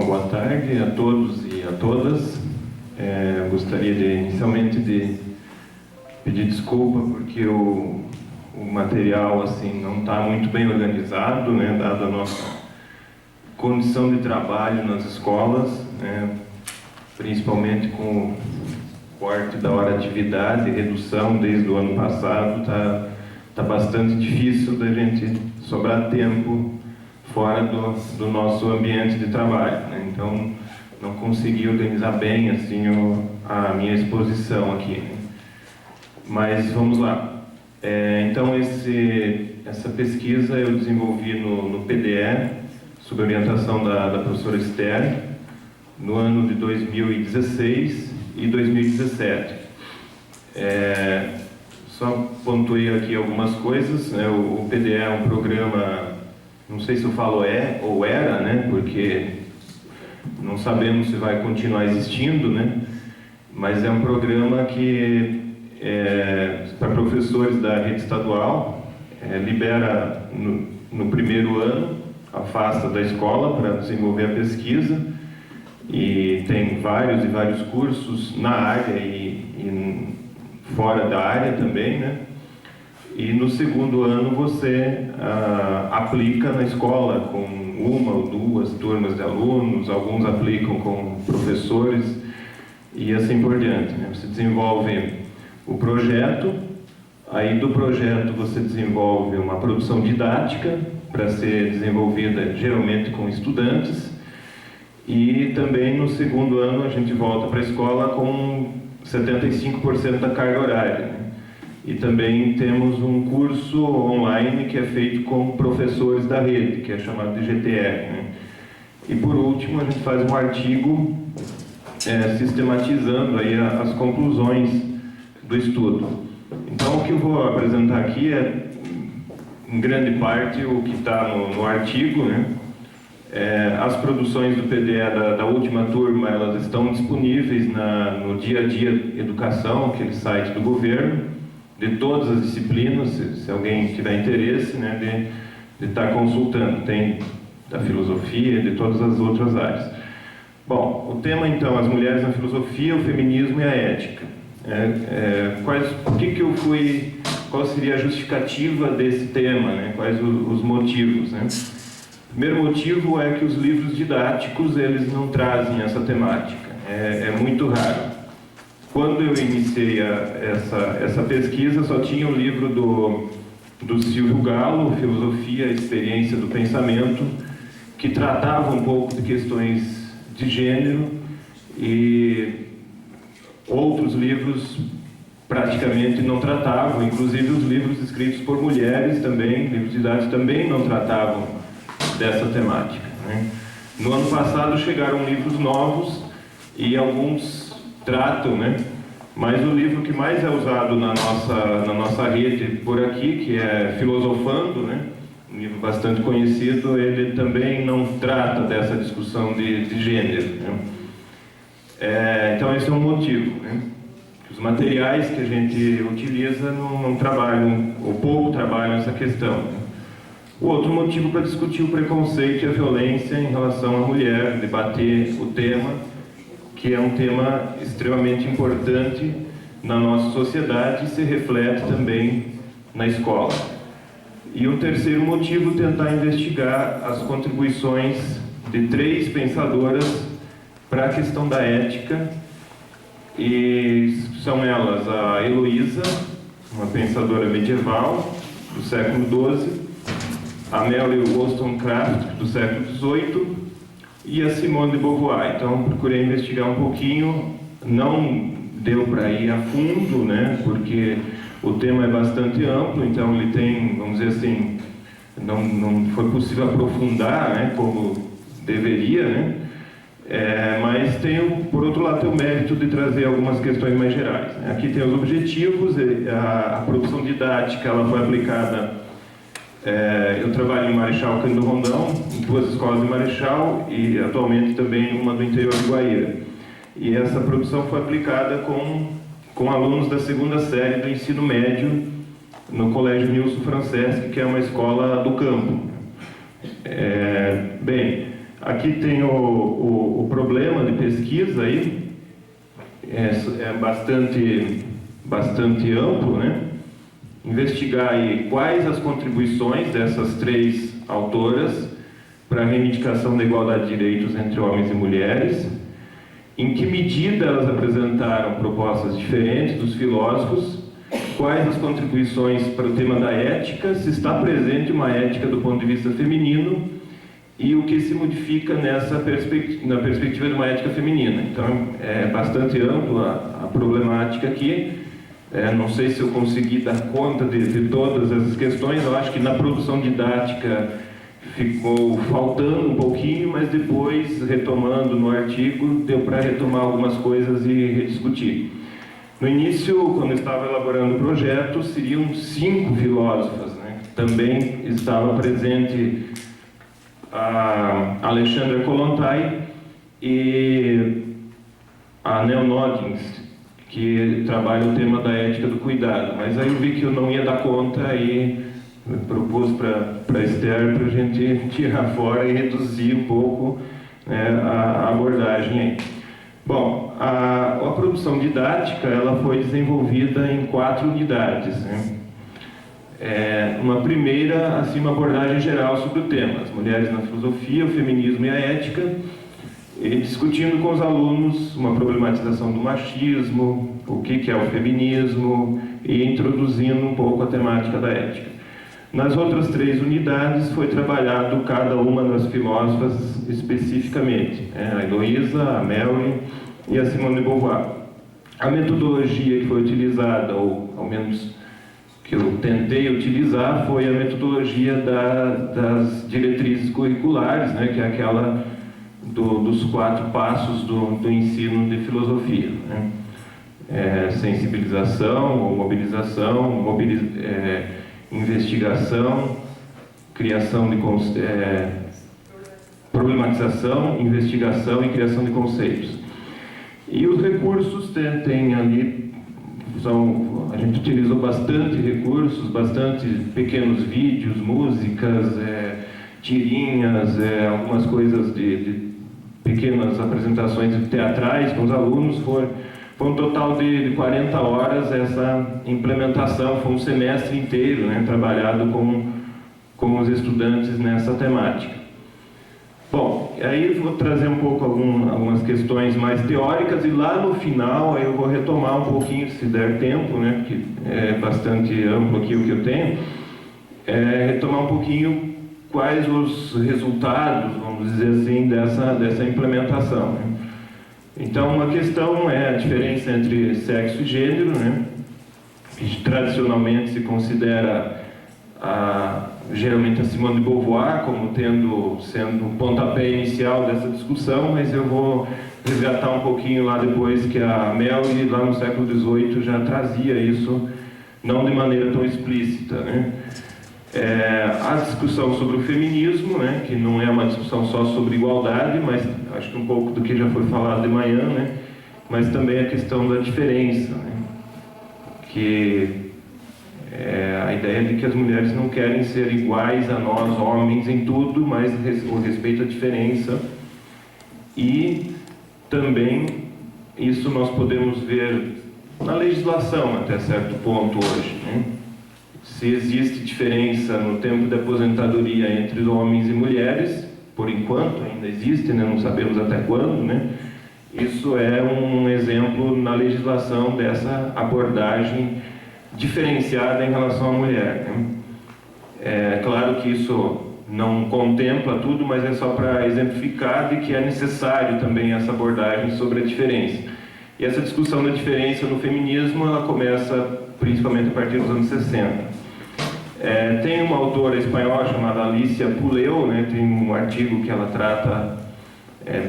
boa tarde a todos e a todas. Gostaria inicialmente de pedir desculpa porque o material assim não está muito bem organizado, né, dada a nossa condição de trabalho nas escolas, né, principalmente com o corte da hora de atividade, redução desde o ano passado, tá bastante difícil da gente sobrar tempo fora do nosso ambiente de trabalho, né? Então não consegui organizar bem assim a minha exposição aqui, né? Mas vamos lá. Então essa pesquisa eu desenvolvi no PDE sob orientação da professora Esther no ano de 2016 e 2017. Só pontuei aqui algumas coisas, né? O PDE é um programa, não sei se eu falo ou era, né? Porque não sabemos se vai continuar existindo, né? Mas é um programa que para professores da rede estadual, libera no primeiro ano, afasta da escola para desenvolver a pesquisa, e tem vários cursos na área e fora da área também, né? E no segundo ano você aplica na escola com uma ou duas turmas de alunos, alguns aplicam com professores e assim por diante, né? Você desenvolve o projeto, aí do projeto você desenvolve uma produção didática para ser desenvolvida geralmente com estudantes, e também no segundo ano a gente volta para a escola com 75% da carga horária, né? E também temos um curso online que é feito com professores da rede, que é chamado de GTR, né? E por último a gente faz um artigo sistematizando aí as conclusões do estudo. Então o que eu vou apresentar aqui é, em grande parte, o que está no artigo, né? As produções do PDE da última turma, elas estão disponíveis no Dia a Dia Educação, aquele site do governo, de todas as disciplinas, se alguém tiver interesse, né, de estar consultando. Tem da filosofia, de todas as outras áreas. Bom, o tema então, as mulheres na filosofia, o feminismo e a ética. Qual seria a justificativa desse tema, né? Quais os motivos, né? O primeiro motivo é que os livros didáticos, eles não trazem essa temática. É muito raro. Quando eu iniciei essa pesquisa, só tinha o livro do Silvio Galo, Filosofia e Experiência do Pensamento, que tratava um pouco de questões de gênero, e outros livros praticamente não tratavam, inclusive os livros escritos por mulheres também, livros didáticos também não tratavam dessa temática, né? No ano passado chegaram livros novos e alguns tratam, né? Mas o livro que mais é usado na nossa rede por aqui, que é Filosofando, né? Um livro bastante conhecido, ele também não trata dessa discussão de gênero, né? Então esse é um motivo, né? Os materiais que a gente utiliza não trabalham, ou pouco trabalham essa questão, né? O outro motivo para discutir o preconceito e a violência em relação à mulher, debater o tema, que é um tema extremamente importante na nossa sociedade e se reflete também na escola. E o terceiro motivo, tentar investigar as contribuições de 3 pensadoras para a questão da ética, e são elas a Heloísa, uma pensadora medieval do século XII, a Mary Wollstonecraft, do século XVIII, e a Simone de Beauvoir. Então procurei investigar um pouquinho, não deu para ir a fundo, né, porque o tema é bastante amplo, então ele tem, vamos dizer assim, não foi possível aprofundar, né, como deveria, né? Mas por outro lado, tem o mérito de trazer algumas questões mais gerais, né? Aqui tem os objetivos, a produção didática, ela foi aplicada. Eu trabalho em Marechal Cândido Rondão, em 2 escolas de Marechal, e atualmente também em uma do interior de Guaíra. E essa produção foi aplicada com alunos da 2ª série do ensino médio no Colégio Nilson Franceschi, que é uma escola do campo. Bem, Aqui tem o problema de pesquisa aí, é bastante amplo, né? Investigar aí quais as contribuições dessas três autoras para a reivindicação da igualdade de direitos entre homens e mulheres, em que medida elas apresentaram propostas diferentes dos filósofos, quais as contribuições para o tema da ética, se está presente uma ética do ponto de vista feminino e o que se modifica na perspectiva de uma ética feminina. Então, é bastante ampla a problemática aqui. Não sei se eu consegui dar conta de todas essas questões. Eu acho que na produção didática ficou faltando um pouquinho, mas depois, retomando no artigo, deu para retomar algumas coisas e rediscutir. No início, quando eu estava elaborando o projeto, seriam 5 filósofas, né? Também estava presente a Alexandra Kollontai e a Nell Noggins, que trabalha o tema da ética do cuidado. Mas aí eu vi que eu não ia dar conta e propus para a Esther para a gente tirar fora e reduzir um pouco, né, a abordagem aí. Bom, a produção didática ela foi desenvolvida em 4 unidades, né? Uma primeira, assim, uma abordagem geral sobre o tema, as mulheres na filosofia, o feminismo e a ética, e discutindo com os alunos uma problematização do machismo, o que é o feminismo, e introduzindo um pouco a temática da ética. Nas outras 3 unidades foi trabalhado cada uma das filósofas especificamente, a Heloísa, a Mary e a Simone de Beauvoir. A metodologia que foi utilizada, ou ao menos que eu tentei utilizar, foi a metodologia das diretrizes curriculares, né, que é aquela dos 4 passos do ensino de filosofia, né? Sensibilização ou mobilização, investigação, criação de problematização, investigação e criação de conceitos. E os recursos tem ali, a gente utilizou bastante recursos, bastante pequenos vídeos, músicas, tirinhas, algumas coisas de pequenas apresentações teatrais com os alunos. Foi um total de 40 horas essa implementação, foi um semestre inteiro, né, trabalhado com os estudantes nessa temática. Bom, aí eu vou trazer um pouco algumas questões mais teóricas e lá no final eu vou retomar um pouquinho, se der tempo, né, porque é bastante amplo aqui o que eu tenho, retomar um pouquinho quais os resultados, vamos dizer assim, dessa implementação, né? Então, uma questão é a diferença entre sexo e gênero, né, que tradicionalmente se considera geralmente a Simone de Beauvoir como sendo o pontapé inicial dessa discussão, mas eu vou resgatar um pouquinho lá depois que a Mary, lá no século XVIII, já trazia isso, não de maneira tão explícita, né? A discussão sobre o feminismo, né, que não é uma discussão só sobre igualdade, mas acho que um pouco do que já foi falado de manhã, né, mas também a questão da diferença, né, que a ideia de que as mulheres não querem ser iguais a nós, homens, em tudo, mas o respeito à diferença. E também isso nós podemos ver na legislação até certo ponto hoje, né? Se existe diferença no tempo de aposentadoria entre homens e mulheres, por enquanto ainda existe, né? Não sabemos até quando, né? Isso é um exemplo na legislação dessa abordagem diferenciada em relação à mulher, né? É claro que isso não contempla tudo, mas é só para exemplificar de que é necessário também essa abordagem sobre a diferença. E essa discussão da diferença no feminismo, ela começa principalmente a partir dos anos 60. Tem uma autora espanhola chamada Alicia Puleu, né? Tem um artigo que ela trata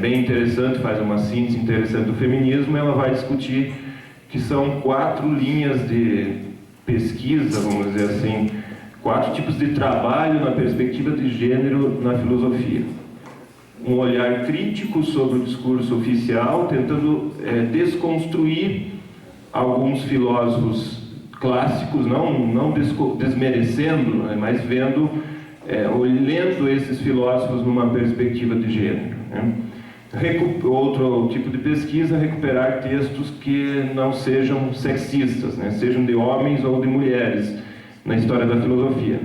bem interessante, faz uma síntese interessante do feminismo. Ela vai discutir que são 4 linhas de pesquisa, vamos dizer assim, 4 tipos de trabalho na perspectiva de gênero na filosofia. Um olhar crítico sobre o discurso oficial, tentando desconstruir alguns filósofos clássicos, não desmerecendo, mas olhando esses filósofos numa perspectiva de gênero. né? Outro tipo de pesquisa, recuperar textos que não sejam sexistas, né? Sejam de homens ou de mulheres na história da filosofia.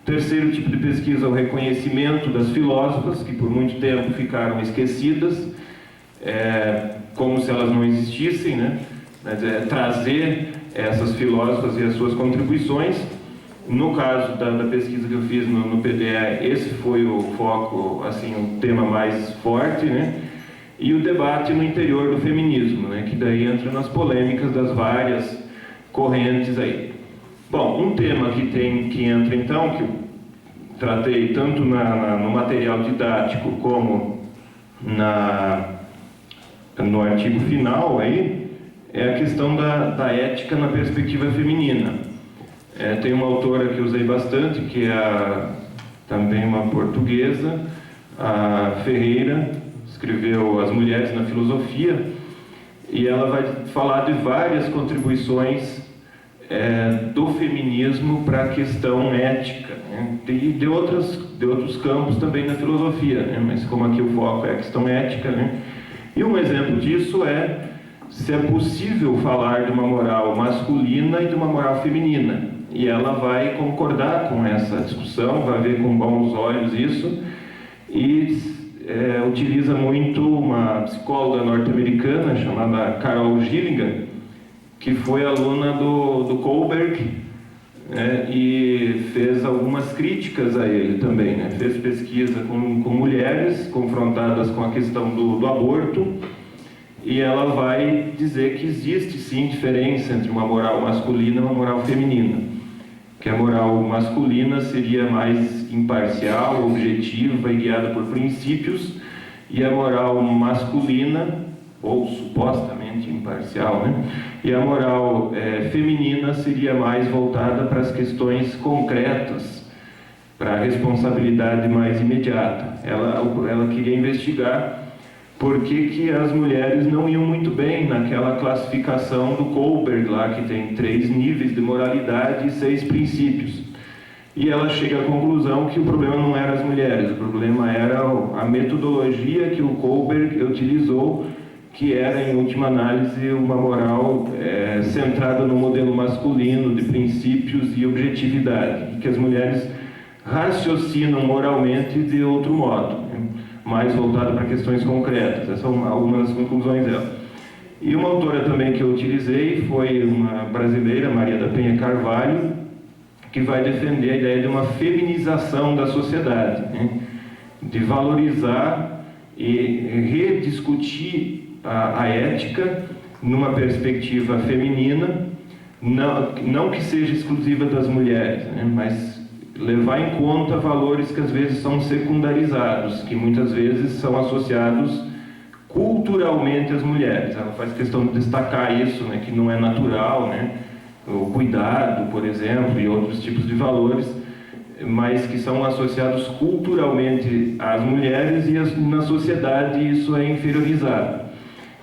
O terceiro tipo de pesquisa é o reconhecimento das filósofas, que por muito tempo ficaram esquecidas, como se elas não existissem, né? Mas trazer essas filósofas e as suas contribuições. No caso da pesquisa que eu fiz no PDE, esse foi o foco, assim, o tema mais forte, né? E o debate no interior do feminismo, né? Que daí entra nas polêmicas das várias correntes aí. Bom, um tema que entra então, que eu tratei tanto no material didático como no artigo final aí, é a questão da ética na perspectiva feminina. Tem uma autora que usei bastante, que é também uma portuguesa, a Ferreira, escreveu As Mulheres na Filosofia, e ela vai falar de várias contribuições do feminismo para a questão ética, né? E de outros campos também na filosofia, né? Mas como aqui o foco é a questão ética, né? E um exemplo disso é se é possível falar de uma moral masculina e de uma moral feminina. E ela vai concordar com essa discussão, vai ver com bons olhos isso, e utiliza muito uma psicóloga norte-americana chamada Carol Gilligan, que foi aluna do Kohlberg, né, e fez algumas críticas a ele também, né? Fez pesquisa com mulheres confrontadas com a questão do aborto, e ela vai dizer que existe sim diferença entre uma moral masculina e uma moral feminina. Que a moral masculina seria mais imparcial, objetiva e guiada por princípios, e a moral masculina, ou supostamente imparcial, né? E a moral feminina seria mais voltada para as questões concretas, para a responsabilidade mais imediata. Ela queria investigar por que as mulheres não iam muito bem naquela classificação do Kohlberg lá, que tem 3 níveis de moralidade e 6 princípios. E ela chega à conclusão que o problema não era as mulheres, o problema era a metodologia que o Kohlberg utilizou, que era, em última análise, uma moral centrada no modelo masculino de princípios e objetividade, e que as mulheres raciocinam moralmente de outro modo, né? Mais voltado para questões concretas. Essas são algumas das conclusões dela. E uma autora também que eu utilizei foi uma brasileira, Maria da Penha Carvalho, que vai defender a ideia de uma feminização da sociedade, né? De valorizar e rediscutir a ética numa perspectiva feminina, não que seja exclusiva das mulheres, né? Mas levar em conta valores que às vezes são secundarizados, que muitas vezes são associados culturalmente às mulheres. Ela faz questão de destacar isso, né, que não é natural, né, o cuidado, por exemplo, e outros tipos de valores, mas que são associados culturalmente às mulheres, e na sociedade isso é inferiorizado.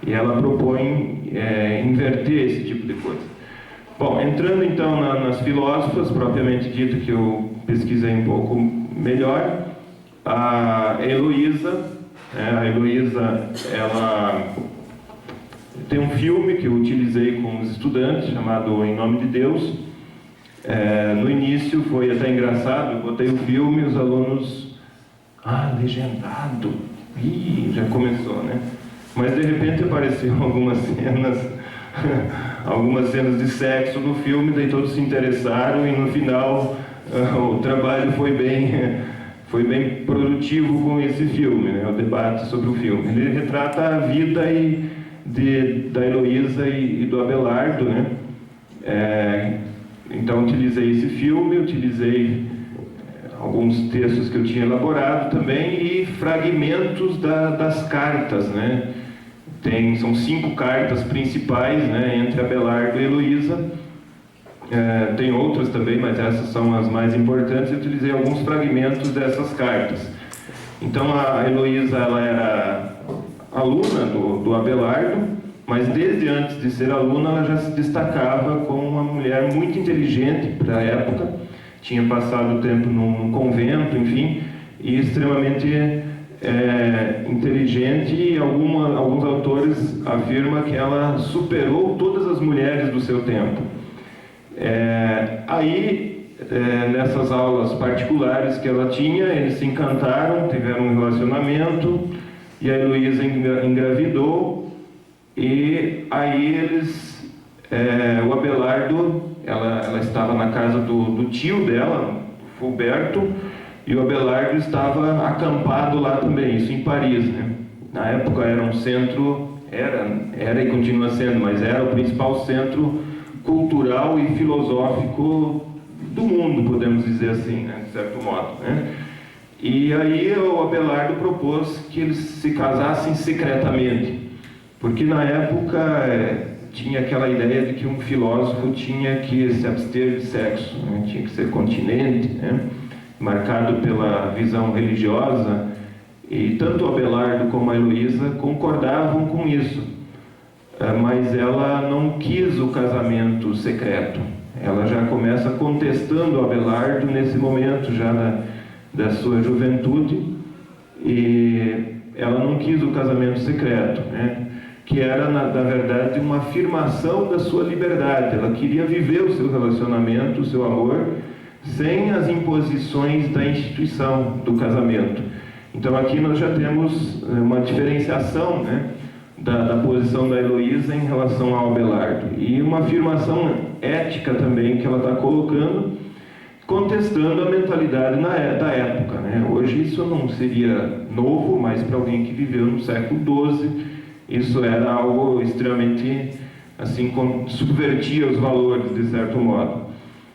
E ela propõe inverter esse tipo de coisa. Bom, entrando então nas filósofas, propriamente dito, que eu pesquisei um pouco melhor, a Heloísa, ela tem um filme que eu utilizei com os estudantes, chamado Em Nome de Deus. No início foi até engraçado, eu botei o filme e os alunos... legendado! Ih, já começou, né? Mas de repente apareceram algumas cenas de sexo no filme, daí todos se interessaram, e no final o trabalho foi bem produtivo com esse filme, né? O debate sobre o filme. Ele retrata a vida da Heloísa e do Abelardo, né? Então utilizei esse filme, utilizei alguns textos que eu tinha elaborado também, e fragmentos das cartas, né? São 5 cartas principais, né, entre Abelardo e Heloísa. Tem outras também, mas essas são as mais importantes. Eu utilizei alguns fragmentos dessas cartas. Então a Heloísa, ela era aluna do Abelardo, mas desde antes de ser aluna ela já se destacava como uma mulher muito inteligente para a época. Tinha passado tempo num convento, enfim, e extremamente inteligente e alguns autores afirmam que ela superou todas as mulheres do seu tempo. Nessas aulas particulares que ela tinha, eles se encantaram, tiveram um relacionamento, e a Heloísa engravidou, e aí o Abelardo, ela estava na casa do tio dela, Fulberto, e o Abelardo estava acampado lá também, isso em Paris, né? Na época era um centro, era e continua sendo, mas era o principal centro cultural e filosófico do mundo, podemos dizer assim, né? De certo modo, né? E aí o Abelardo propôs que eles se casassem secretamente, porque na época tinha aquela ideia de que um filósofo tinha que se abster de sexo, né? Tinha que ser continente, né? Marcado pela visão religiosa, e tanto o Abelardo como a Heloísa concordavam com isso, mas ela não quis o casamento secreto. Ela já começa contestando o Abelardo nesse momento, já da sua juventude, e ela não quis o casamento secreto, né? Que era, na verdade, uma afirmação da sua liberdade. Ela queria viver o seu relacionamento, o seu amor, sem as imposições da instituição do casamento. Então aqui nós já temos uma diferenciação, né, da posição da Heloísa em relação ao Abelardo, e uma afirmação ética também que ela está colocando, contestando a mentalidade da época, né? Hoje isso não seria novo, mas para alguém que viveu no século XII, isso era algo extremamente, assim, subvertia os valores, de certo modo.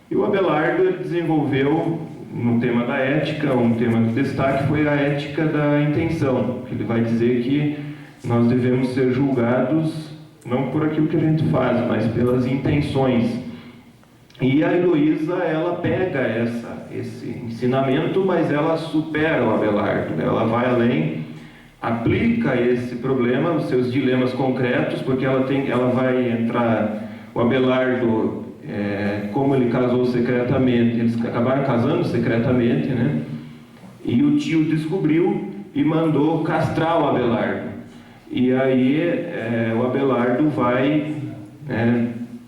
E o Abelardo desenvolveu, no tema da ética, um tema de destaque foi a ética da intenção, que ele vai dizer que nós devemos ser julgados não por aquilo que a gente faz, mas pelas intenções. E a Heloísa, ela pega esse ensinamento, mas ela supera o Abelardo, ela vai além, aplica esse problema, os seus dilemas concretos, porque ela vai entrar, o Abelardo, como ele casou secretamente, eles acabaram casando secretamente, né? E o tio descobriu e mandou castrar o Abelardo. E aí o Abelardo vai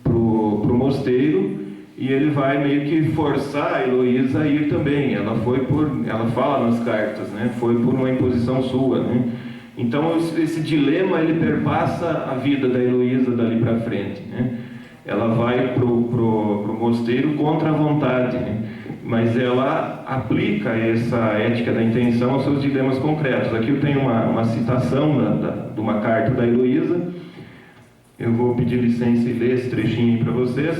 pro mosteiro, e ele vai meio que forçar a Heloísa a ir também. Ela fala nas cartas, né? Foi por uma imposição sua, né? Então esse dilema ele perpassa a vida da Heloísa dali para frente, né? Ela vai pro mosteiro contra a vontade, né? Mas ela aplica essa ética da intenção aos seus dilemas concretos. Aqui eu tenho uma citação de uma carta da Heloísa. Eu vou pedir licença e ler esse trechinho para vocês,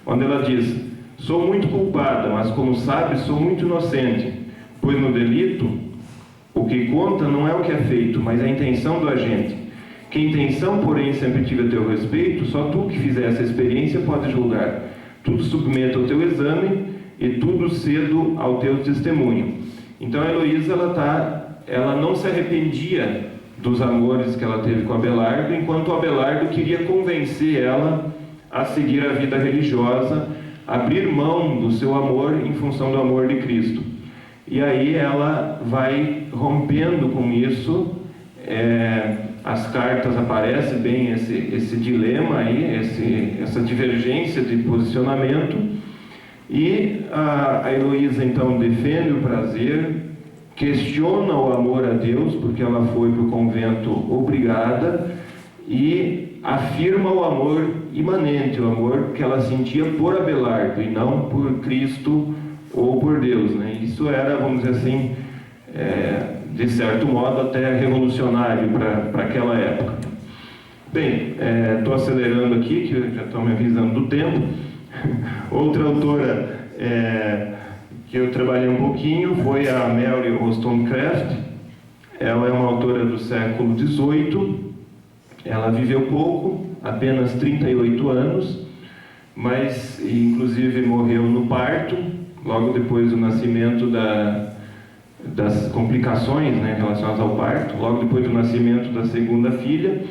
onde ela diz: sou muito culpada, mas como sabe, sou muito inocente, pois no delito o que conta não é o que é feito, mas a intenção do agente. Que intenção, porém, sempre tive a teu respeito, só tu que fizer essa experiência pode julgar. Tudo submeto ao teu exame e tudo cedo ao teu testemunho. Então a Heloísa, ela não se arrependia dos amores que ela teve com Abelardo, enquanto Abelardo queria convencer ela a seguir a vida religiosa, abrir mão do seu amor em função do amor de Cristo. E aí ela vai rompendo com isso, as cartas aparecem bem esse dilema aí, essa divergência de posicionamento, e a Heloísa então defende o prazer, questiona o amor a Deus, porque ela foi para o convento obrigada, e afirma o amor imanente, o amor que ela sentia por Abelardo e não por Cristo ou por Deus, né? Isso era, vamos dizer assim, de certo modo até revolucionário para aquela época. Bem, estou acelerando aqui, que já estou me avisando do tempo. Outra autora que eu trabalhei um pouquinho foi a Mary Wollstonecraft. Ela é uma autora do século XVIII. Ela viveu pouco, apenas 38 anos, mas inclusive morreu no parto, logo depois do nascimento das complicações, né, relacionadas ao parto, logo depois do nascimento da segunda filha.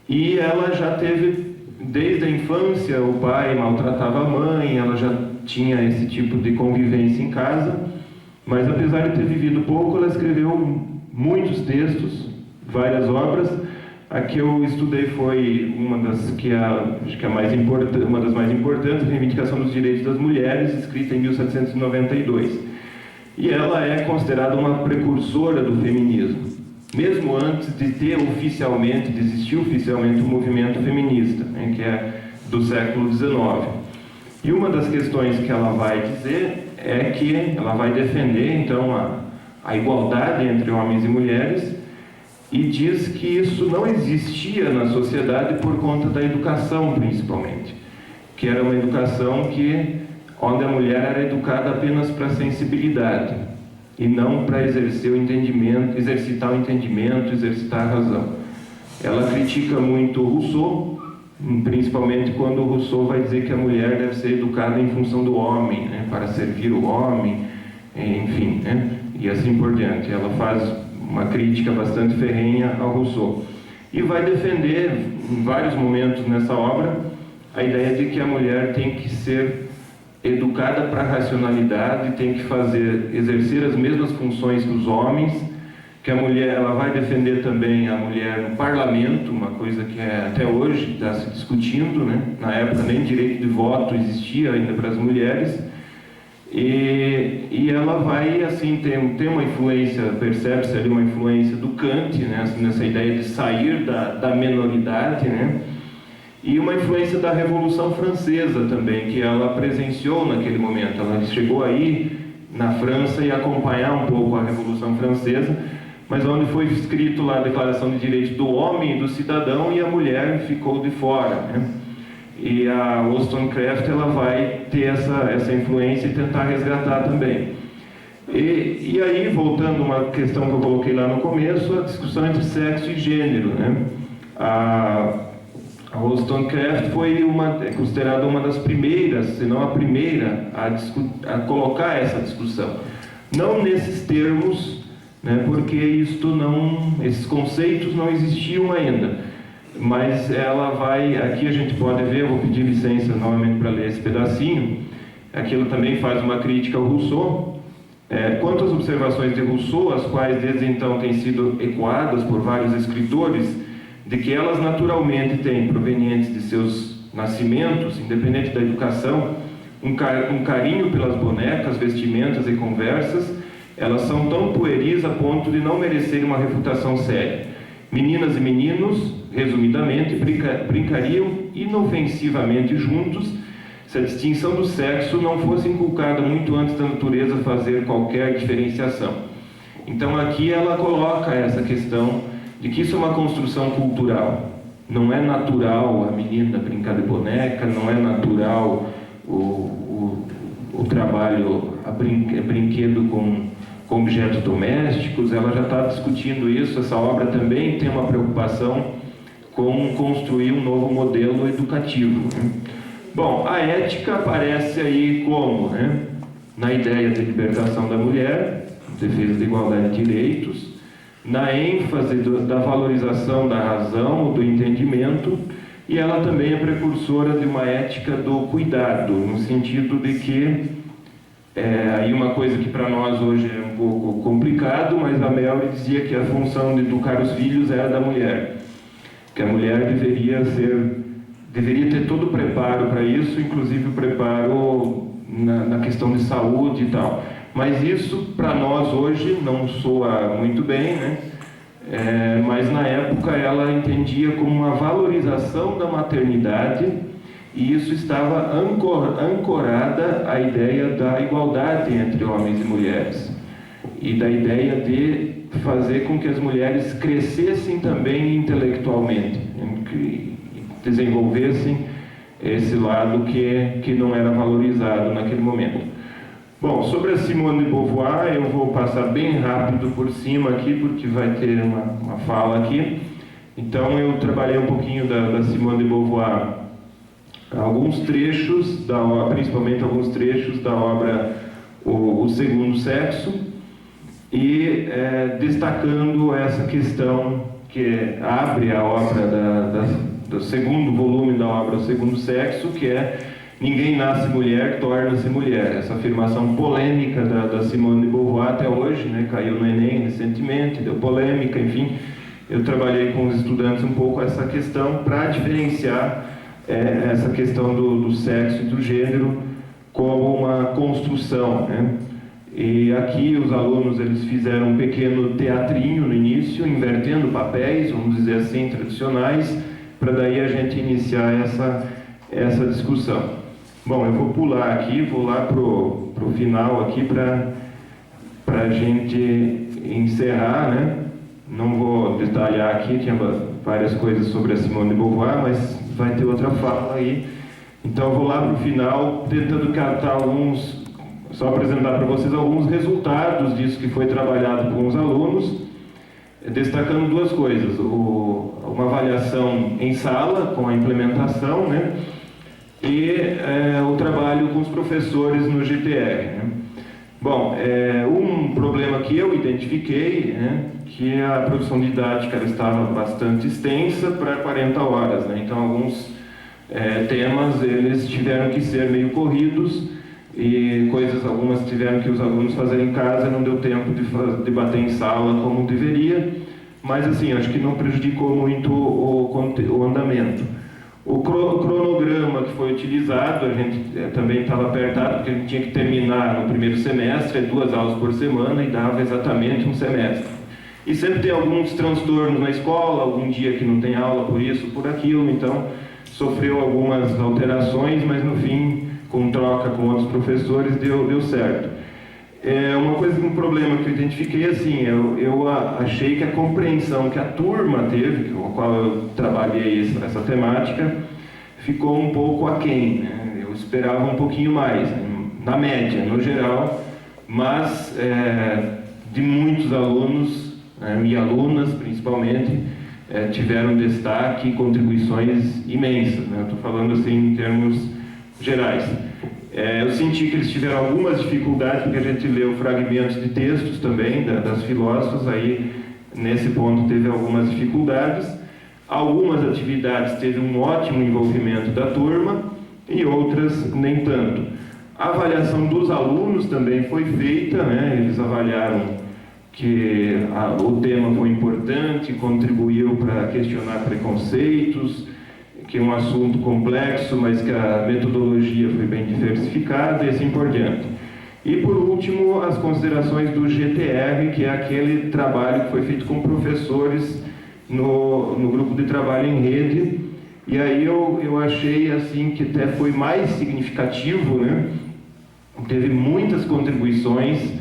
E ela já teve, desde a infância, o pai maltratava a mãe, ela já tinha esse tipo de convivência em casa, mas apesar de ter vivido pouco, ela escreveu muitos textos, várias obras. A que eu estudei foi uma das que acho que uma das mais importantes, a Reivindicação dos Direitos das Mulheres, escrita em 1792. E ela é considerada uma precursora do feminismo, mesmo antes de existir oficialmente o movimento feminista, né, que é do século XIX. E uma das questões que ela vai dizer é que ela vai defender, então, a igualdade entre homens e mulheres, e diz que isso não existia na sociedade por conta da educação, principalmente, que era uma educação onde a mulher era educada apenas para a sensibilidade e não para exercitar o entendimento, exercitar a razão. Ela critica muito Rousseau, principalmente quando Rousseau vai dizer que a mulher deve ser educada em função do homem, né, para servir o homem, enfim, né, e assim por diante. Ela faz uma crítica bastante ferrenha ao Rousseau. E vai defender, em vários momentos nessa obra, a ideia de que a mulher tem que ser educada para a racionalidade, tem que exercer as mesmas funções que os homens, que a mulher, ela vai defender também a mulher no parlamento, uma coisa que até hoje está se discutindo, né? Na época nem direito de voto existia ainda para as mulheres. E ela vai, assim, ter uma influência, percebe-se ali uma influência do Kant, né, assim, nessa ideia de sair da menoridade, né, e uma influência da Revolução Francesa também, que ela presenciou naquele momento. Ela chegou aí na França e acompanhar um pouco a Revolução Francesa, mas onde foi escrito lá a Declaração de Direitos do Homem e do Cidadão, e a mulher ficou de fora, né? E a Wollstonecraft, ela vai ter essa influência e tentar resgatar também. E aí, voltando a uma questão que eu coloquei lá no começo, a discussão entre sexo e gênero, né? A Wollstonecraft é considerada uma das primeiras, se não a primeira, a colocar essa discussão. Não nesses termos, né, porque esses conceitos não existiam ainda. Mas ela vai, aqui a gente pode ver, eu vou pedir licença novamente para ler esse pedacinho, aqui ela também faz uma crítica ao Rousseau. Quanto às observações de Rousseau, as quais desde então têm sido ecoadas por vários escritores, de que elas naturalmente têm, provenientes de seus nascimentos, independente da educação, um carinho pelas bonecas, vestimentas e conversas, elas são tão pueris a ponto de não merecerem uma refutação séria. Meninas e meninos, resumidamente, brincariam inofensivamente juntos se a distinção do sexo não fosse inculcada muito antes da natureza fazer qualquer diferenciação. Então aqui ela coloca essa questão de que isso é uma construção cultural. Não é natural a menina brincar de boneca, não é natural o trabalho, brinquedo com objetos domésticos. Ela já está discutindo isso. Essa obra também tem uma preocupação com construir um novo modelo educativo, né? Bom, a ética aparece aí como, né? Na ideia de libertação da mulher, defesa da igualdade de direitos, na ênfase da valorização da razão, do entendimento, e ela também é precursora de uma ética do cuidado, no sentido de que aí uma coisa que para nós hoje é um pouco complicado, mas a Melry dizia que a função de educar os filhos era da mulher, que a mulher deveria ter todo o preparo para isso, inclusive o preparo na questão de saúde e tal. Mas isso para nós hoje não soa muito bem, né? Mas na época ela entendia como uma valorização da maternidade, e isso estava ancorada à ideia da igualdade entre homens e mulheres, e da ideia de fazer com que as mulheres crescessem também intelectualmente, que desenvolvessem esse lado que não era valorizado naquele momento. Bom, sobre a Simone de Beauvoir, eu vou passar bem rápido por cima aqui, porque vai ter uma fala aqui. Então, eu trabalhei um pouquinho da Simone de Beauvoir, alguns trechos da obra, principalmente alguns trechos da obra O Segundo Sexo, e destacando essa questão que abre a obra do segundo volume da obra O Segundo Sexo, que é ninguém nasce mulher, torna-se mulher. Essa afirmação polêmica da Simone de Beauvoir até hoje, né, caiu no Enem recentemente, deu polêmica, enfim. Eu trabalhei com os estudantes um pouco essa questão para diferenciar essa questão do sexo e do gênero como uma construção, né? E aqui os alunos eles fizeram um pequeno teatrinho no início, invertendo papéis, vamos dizer assim, tradicionais, para daí a gente iniciar essa discussão. Bom, eu vou pular aqui, vou lá pro final aqui para a gente encerrar, né? Não vou detalhar aqui, tinha várias coisas sobre a Simone de Beauvoir, mas vai ter outra fala aí. Então eu vou lá para o final, tentando captar só apresentar para vocês alguns resultados disso que foi trabalhado com os alunos, destacando duas coisas: uma avaliação em sala, com a implementação, né? E o trabalho com os professores no GTR, né? Bom, um problema que eu identifiquei, né, que a produção didática estava bastante extensa para 40 horas, né? Então alguns temas eles tiveram que ser meio corridos e algumas tiveram que os alunos fazerem em casa, não deu tempo de debater em sala como deveria, mas assim, acho que não prejudicou muito o andamento. O cronograma que foi utilizado, a gente também estava apertado, porque a gente tinha que terminar no primeiro semestre, 2 aulas por semana, e dava exatamente um semestre. E sempre tem alguns transtornos na escola, algum dia que não tem aula por isso, por aquilo, então sofreu algumas alterações, mas no fim, com troca com outros professores, deu certo. Um problema que eu identifiquei, assim, eu achei que a compreensão que a turma teve, com a qual eu trabalhei essa temática, ficou um pouco aquém, né? Eu esperava um pouquinho mais, né? Na média, no geral, mas de muitos alunos, e alunas principalmente, tiveram destaque e contribuições imensas, né? Eu estou falando assim em termos gerais. Eu senti que eles tiveram algumas dificuldades, porque a gente leu fragmentos de textos também das filósofas, aí nesse ponto teve algumas dificuldades. Algumas atividades teve um ótimo envolvimento da turma e outras nem tanto. A avaliação dos alunos também foi feita, né? Eles avaliaram que o tema foi importante, contribuiu para questionar preconceitos, que é um assunto complexo, mas que a metodologia foi bem diversificada e assim por diante. E por último, as considerações do GTR, que é aquele trabalho que foi feito com professores no grupo de trabalho em rede. E aí eu achei assim que até foi mais significativo, né? Teve muitas contribuições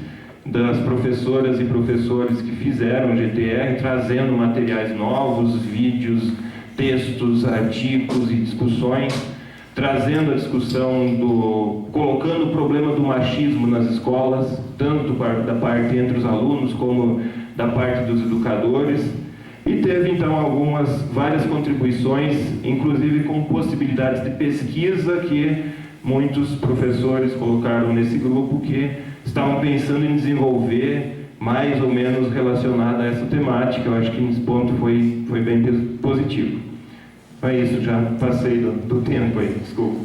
das professoras e professores que fizeram o GTR, trazendo materiais novos, vídeos, textos, artigos e discussões, trazendo a discussão colocando o problema do machismo nas escolas, tanto da parte entre os alunos como da parte dos educadores, e teve então várias contribuições, inclusive com possibilidades de pesquisa que muitos professores colocaram nesse grupo, que estavam pensando em desenvolver mais ou menos relacionado a essa temática. Eu acho que nesse ponto foi bem positivo. É isso, já passei do tempo aí, desculpa.